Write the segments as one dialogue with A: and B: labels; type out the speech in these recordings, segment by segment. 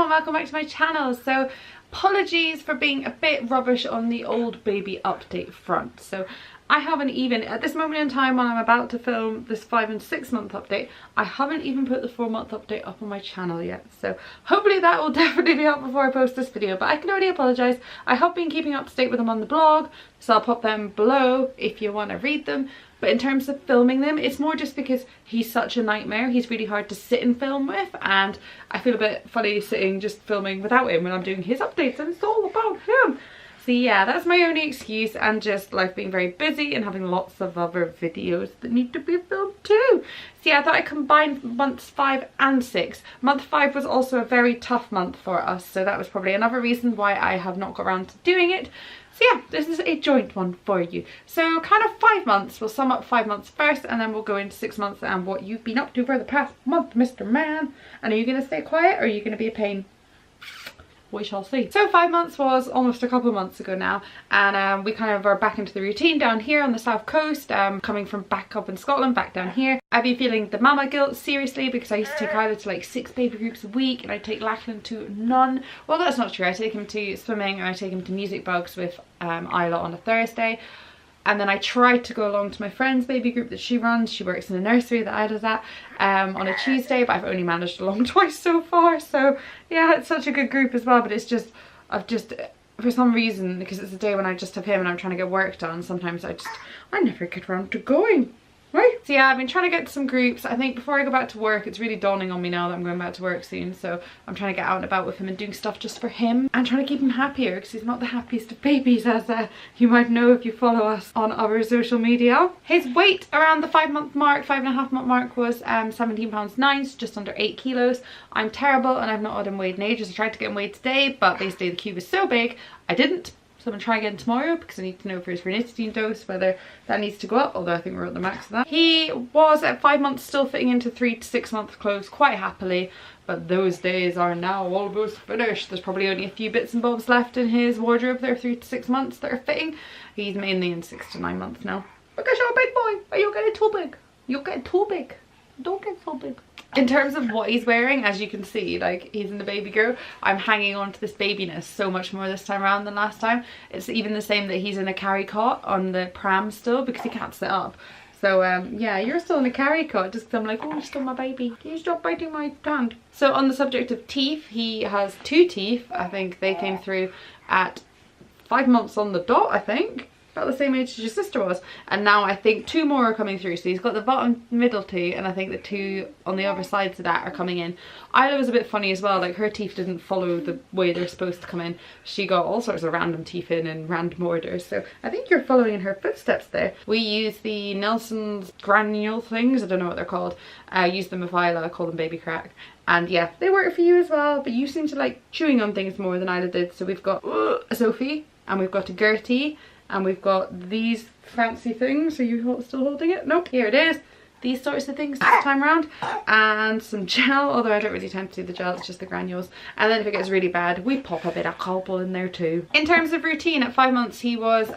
A: and welcome back to my channel. So apologies for being a bit rubbish on the old baby update front. So I haven't even, at this moment in time when I'm about to film this 5 and 6 month update, I haven't even put the 4 month update up on my channel yet. So hopefully that will definitely be up before I post this video, but I can already apologise. I have been keeping up to date with them on the blog, so I'll pop them below if you want to read them. But in terms of filming them, it's more just because he's such a nightmare. He's really hard to sit and film with, and I feel a bit funny sitting just filming without him when I'm doing his updates, and it's all about him. So yeah, that's my only excuse, and just life being very busy and having lots of other videos that need to be filmed too. So yeah, I thought I'd combine months 5 and 6. Month 5 was also a very tough month for us, so that was probably another reason why I have not got around to doing it. So yeah, this is a joint one for you. So kind of 5 months, we'll sum up 5 months first, and then we'll go into 6 months and what you've been up to for the past month, Mr. Man. And are you going to stay quiet, or are you going to be a pain? We shall see. So 5 months was almost a couple of months ago now, and we kind of are back into the routine down here on the south coast, coming from back up in Scotland, back down here. I've been feeling the mama guilt seriously, because I used to take Isla to like 6 baby groups a week, and I take Lachlan to none. Well, that's not true. I take him to swimming and I take him to music bugs with Isla on a Thursday. And then I tried to go along to my friend's baby group that she runs. She works in a nursery that Isla's at on a Tuesday, but I've only managed along twice so far. So yeah, it's such a good group as well, but it's just, for some reason, because it's a day when I just have him and I'm trying to get work done, sometimes I never get around to going. Right? So yeah, I've been trying to get to some groups. I think before I go back to work, it's really dawning on me now that I'm going back to work soon, so I'm trying to get out and about with him and doing stuff just for him, and trying to keep him happier, because he's not the happiest of babies, as you might know if you follow us on other social media. His weight around the 5 month mark, 5.5 month mark, was 17 pounds 9, so just under 8 kilos. I'm terrible, and I've not had him weighed in ages. I tried to get him weighed today, but basically the cube is so big I didn't. So I'm going to try again tomorrow, because I need to know for his ranitidine dose whether that needs to go up, although I think we're at the max of that. He was at 5 months still fitting into 3 to 6 month clothes quite happily, but those days are now almost finished. There's probably only a few bits and bobs left in his wardrobe that are 3 to 6 months that are fitting. He's mainly in 6 to 9 months now. Because you're a big boy, or you're getting too big. You're getting too big. Don't get so big. In terms of what he's wearing, as you can see, like, he's in the baby girl. I'm hanging on to this babiness so much more this time around than last time. It's even the same that he's in a carry cot on the pram still, because he can't sit up. So yeah, you're still in a carry cot, just because I'm like, oh, you're still my baby. Can you stop biting my hand? So on the subject of teeth, he has 2 teeth. I think they came through at 5 months on the dot, I think. About the same age as your sister was, and now I think 2 more are coming through. So he's got the bottom middle 2, and I think the 2 on the other sides of that are coming in. Isla was a bit funny as well, like her teeth didn't follow the way they're supposed to come in. She got all sorts of random teeth in random orders, so I think you're following in her footsteps there. We use the Nelson's granule things, I don't know what they're called. I use them with Isla, I call them baby crack. And yeah, they work for you as well, but you seem to like chewing on things more than Isla did. So we've got a Sophie, and we've got a Gertie, and we've got these fancy things. Are you still holding it? Nope, here it is. These sorts of things this time around, and some gel, although I don't really tend to do the gel, it's just the granules. And then if it gets really bad, we pop a bit of cobble in there too. In terms of routine, at 5 months he was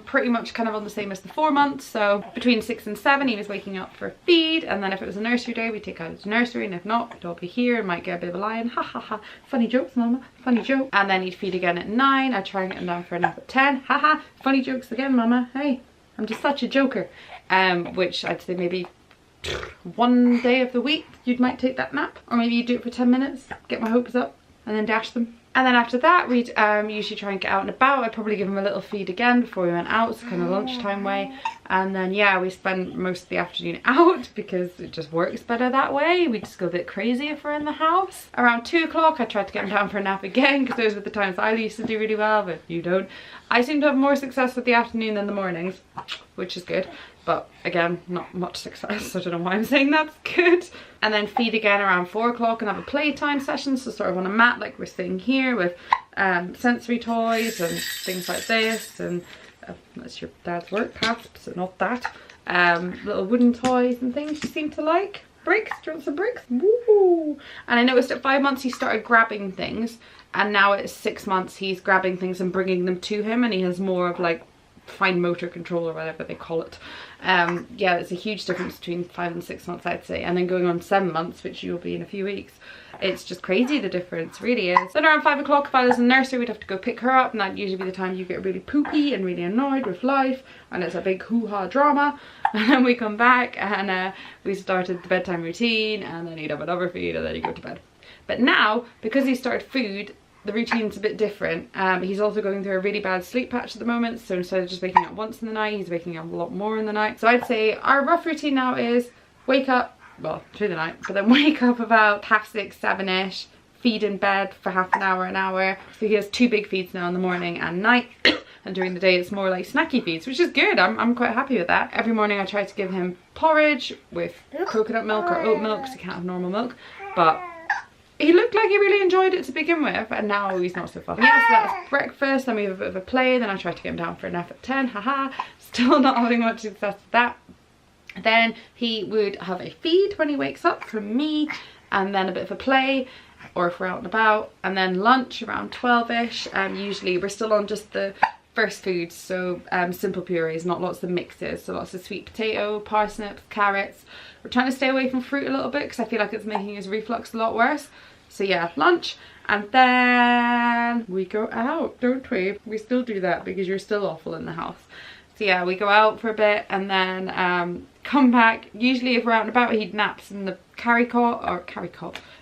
A: pretty much kind of on the same as the 4 months. So between 6 and 7 he was waking up for a feed, and then if it was a nursery day we'd take out to nursery, and if not, he'd all be here and might get a bit of a lie-in. Ha ha ha, funny jokes mama, funny joke. And then he'd feed again at 9, I'd try and get him down for a nap at 10. Ha ha, funny jokes again mama, hey, I'm just such a joker. Which I'd say maybe 1 day of the week you might take that nap, or maybe you do it for 10 minutes, get my hopes up, and then dash them. And then after that we'd usually try and get out and about. I'd probably give him a little feed again before we went out, so kind of lunchtime way. And then yeah, we spend most of the afternoon out, because it just works better that way. We just go a bit crazy if we're in the house. Around 2 o'clock I tried to get him down for a nap again, because those were the times I used to do really well, but you don't. I seem to have more success with the afternoon than the mornings, which is good. But again, not much success. I don't know why I'm saying that's good. And then feed again around 4 o'clock and have a playtime session. So sort of on a mat like we're sitting here, with sensory toys and things like this. And that's your dad's work path, so not that. Little wooden toys and things you seem to like. Bricks, do you want some bricks? Woo! And I noticed at 5 months he started grabbing things. And now at 6 months he's grabbing things and bringing them to him. And he has more of like fine motor control, or whatever they call it. Yeah, it's a huge difference between 5 and 6 months, I'd say, and then going on 7 months, which you'll be in a few weeks. It's just crazy, the difference, really is. Then around 5 o'clock, if I was in nursery, we'd have to go pick her up, and that'd usually be the time you get really poopy and really annoyed with life, and it's a big hoo-ha drama. And then we come back, and we started the bedtime routine, and then he'd have another feed, and then he'd go to bed. But now, because he started food, the routine's a bit different. He's also going through a really bad sleep patch at the moment, so instead of just waking up once in the night, he's waking up a lot more in the night. So I'd say our rough routine now is wake up, well, through the night, but then wake up about 6:30, 7-ish, feed in bed for half an hour. So he has 2 big feeds now in the morning and night. And during the day it's more like snacky feeds, which is good. I'm quite happy with that. Every morning I try to give him porridge with coconut milk or oat milk, because he can't have normal milk. But he looked like he really enjoyed it to begin with, and now he's not so fussy. Yeah, so that's breakfast, then we have a bit of a play, then I try to get him down for a nap at 10, haha. Still not having much success with that. Then he would have a feed when he wakes up from me, and then a bit of a play, or if we're out and about, and then lunch around 12-ish. Usually we're still on just the first foods, so simple purees, not lots of mixes, so lots of sweet potato, parsnips, carrots. We're trying to stay away from fruit a little bit because I feel like it's making his reflux a lot worse. So yeah, lunch, and then we go out, don't we? We still do that because you're still awful in the house. So yeah, we go out for a bit, and then come back. Usually if we're out and about, he naps in the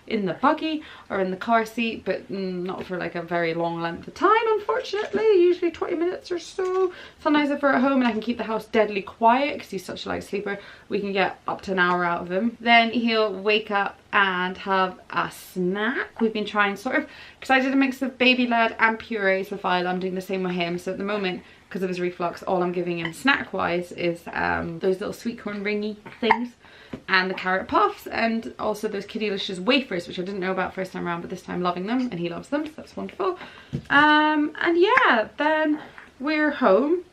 A: in the buggy or in the car seat, but not for like a very long length of time, unfortunately. Usually 20 minutes or so. Sometimes if we're at home and I can keep the house deadly quiet because he's such a light sleeper, we can get up to an hour out of him. Then he'll wake up and have a snack. We've been trying sort of, because I did a mix of baby led and purees with Violet. I'm doing the same with him. So at the moment, because of his reflux, all I'm giving him snack wise is those little sweet corn ringy things, and the carrot puffs, and also those Kiddylicious wafers, which I didn't know about first time around, but this time loving them, and he loves them, so that's wonderful. And yeah, then we're home,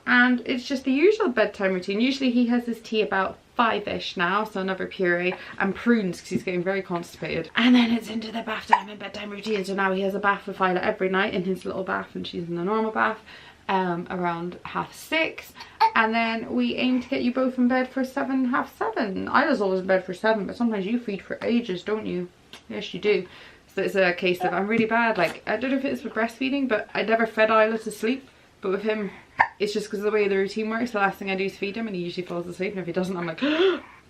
A: and it's just the usual bedtime routine. Usually he has his tea about 5-ish now, so another puree and prunes because he's getting very constipated, and then it's into the bath time and bedtime routine. So now he has a bath with Violet every night in his little bath, and she's in the normal bath around 6:30, and then we aim to get you both in bed for 7, 7:30. Isla's always in bed for 7, but sometimes you feed for ages, don't you? Yes, you do. So it's a case of I'm really bad. Like, I don't know if it's for breastfeeding, but I never fed Isla to sleep. But with him, it's just because of the way the routine works. The last thing I do is feed him, and he usually falls asleep. And if he doesn't, I'm like,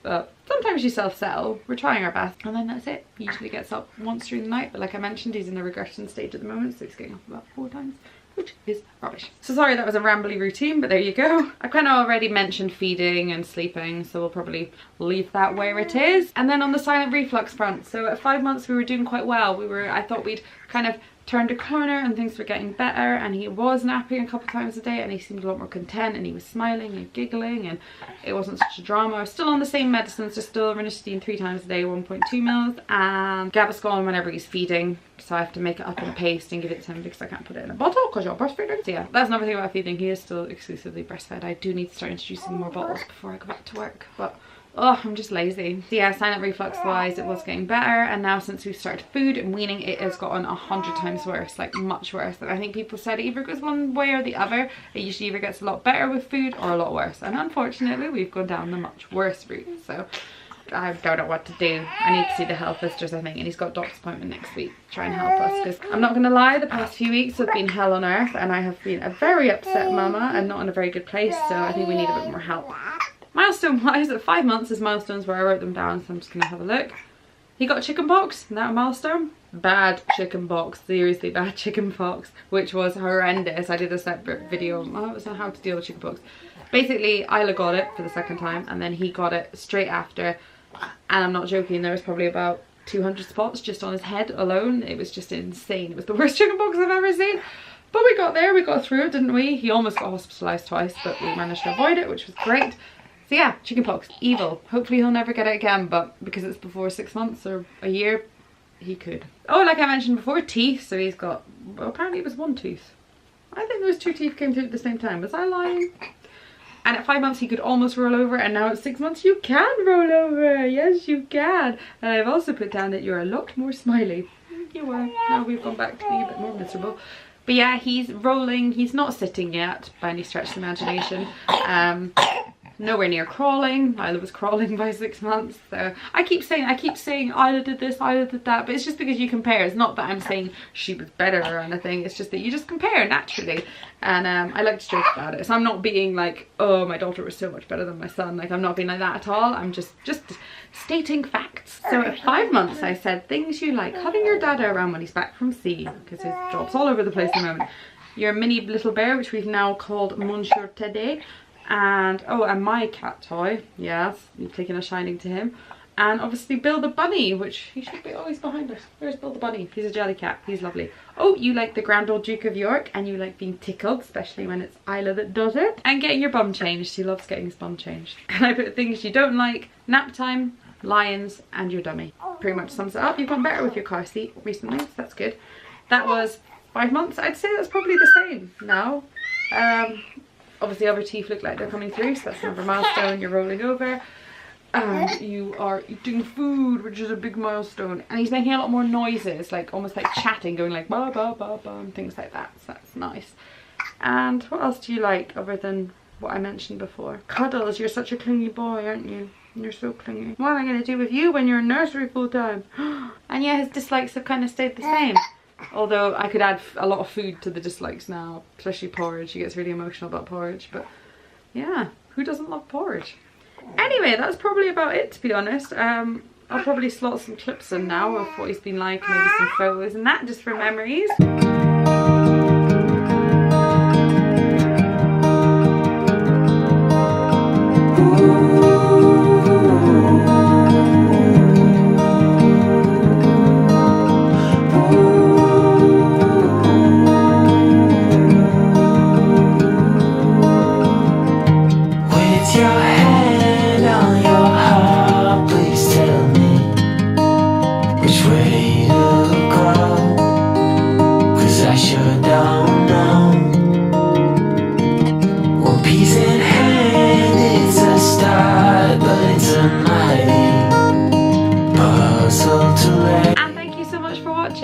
A: but sometimes you self-settle. We're trying our best, and then that's it. He usually gets up once during the night, but like I mentioned, he's in the regression stage at the moment, so he's getting up about 4 times. Which is rubbish. So sorry that was a rambly routine, but there you go. I kind of already mentioned feeding and sleeping, so we'll probably leave that where it is. And then on the silent reflux front, so at 5 months we were doing quite well. I thought we'd kind of turned a corner and things were getting better, and he was napping a couple times a day, and he seemed a lot more content, and he was smiling and giggling, and it wasn't such a drama. I was still on the same medicines, just still ranitidine 3 times a day, 1.2 mils, and Gaviscon whenever he's feeding. So I have to make it up in a paste and give it to him because I can't put it in a bottle because you're breastfeeding. So yeah, that's another thing about feeding. He is still exclusively breastfed. I do need to start introducing more bottles before I go back to work, but oh, I'm just lazy. So yeah, silent reflux wise, it was getting better, and now since we've started food and weaning, it has gotten 100 times worse, like much worse. And I think people said it either goes one way or the other. It usually either gets a lot better with food or a lot worse, and unfortunately we've gone down the much worse route. So I don't know what to do. I need to see the health visitors, I think, and he's got a doctor's appointment next week to try and help us, because I'm not gonna lie, the past few weeks have been hell on earth, and I have been a very upset mama and not in a very good place, so I think we need a bit more help. Milestone wise, at 5 months is milestones where I wrote them down, so I'm just gonna have a look. He got chicken pox, isn't that a milestone? Bad chicken pox, seriously bad chicken pox, which was horrendous. I did a separate video on how to deal with chicken pox. Basically, Isla got it for the 2nd time, and then he got it straight after, and I'm not joking, there was probably about 200 spots just on his head alone. It was just insane. It was the worst chicken pox I've ever seen. But we got there, we got through it, didn't we? He almost got hospitalised twice, but we managed to avoid it, which was great. So yeah, chickenpox, evil. Hopefully he'll never get it again, but because it's before 6 months or a year, he could. Oh, like I mentioned before, teeth. So he's got, well, apparently it was 1 tooth. I think those 2 teeth came through at the same time. Was I lying? And at 5 months he could almost roll over, and now at 6 months you can roll over. Yes, you can. And I've also put down that you're a lot more smiley. You were. Now we've gone back to being a bit more miserable. But yeah, he's rolling. He's not sitting yet by any stretch of the imagination. nowhere near crawling. Isla was crawling by 6 months. So I keep saying Isla did this, Isla did that, but it's just because you compare. It's not that I'm saying she was better or anything. It's just that you just compare naturally. And I like to joke about it. So I'm not being like, oh, my daughter was so much better than my son. Like, I'm not being like that at all. I'm just stating facts. So at 5 months, I said things you like: having your dada around when he's back from sea, because his job's all over the place at the moment. Your mini little bear, which we've now called Monsieur Teddy. And, oh, and my cat toy. Yes, you've taken a shining to him. And obviously Bill the bunny, which he should be always behind us. Where's Bill the bunny? He's a jelly cat. He's lovely. Oh, you like the Grand Old Duke of York, and you like being tickled, especially when it's Isla that does it. And getting your bum changed. He loves getting his bum changed. And I put things you don't like: nap time, lions, and your dummy. Pretty much sums it up. You've gotten better with your car seat recently, so that's good. That was 5 months. I'd say that's probably the same now. Obviously other teeth look like they're coming through, so that's another milestone. You're rolling over. And you are eating food, which is a big milestone. And he's making a lot more noises, like almost like chatting, going like ba ba ba ba and things like that. So that's nice. And what else do you like other than what I mentioned before? Cuddles. You're such a clingy boy, aren't you? You're so clingy. What am I going to do with you when you're in nursery full time? And yeah, his dislikes have kind of stayed the same. Although I could add a lot of food to the dislikes now, especially porridge. He gets really emotional about porridge, but yeah, who doesn't love porridge? Anyway, that's probably about it, to be honest. I'll probably slot some clips in now of what he's been like, maybe some photos and that, just for memories.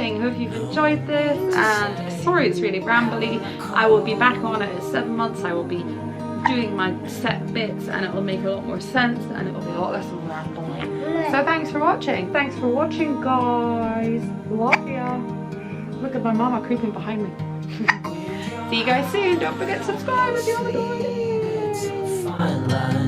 A: Hope you've enjoyed this, and sorry it's really rambly. I will be back on it at 7 months. I will be doing my set bits, and it will make a lot more sense, and it will be a lot less rambly. So thanks for watching. Thanks for watching, guys. Love ya. Look at my mama creeping behind me. See you guys soon. Don't forget to subscribe if you haven't already.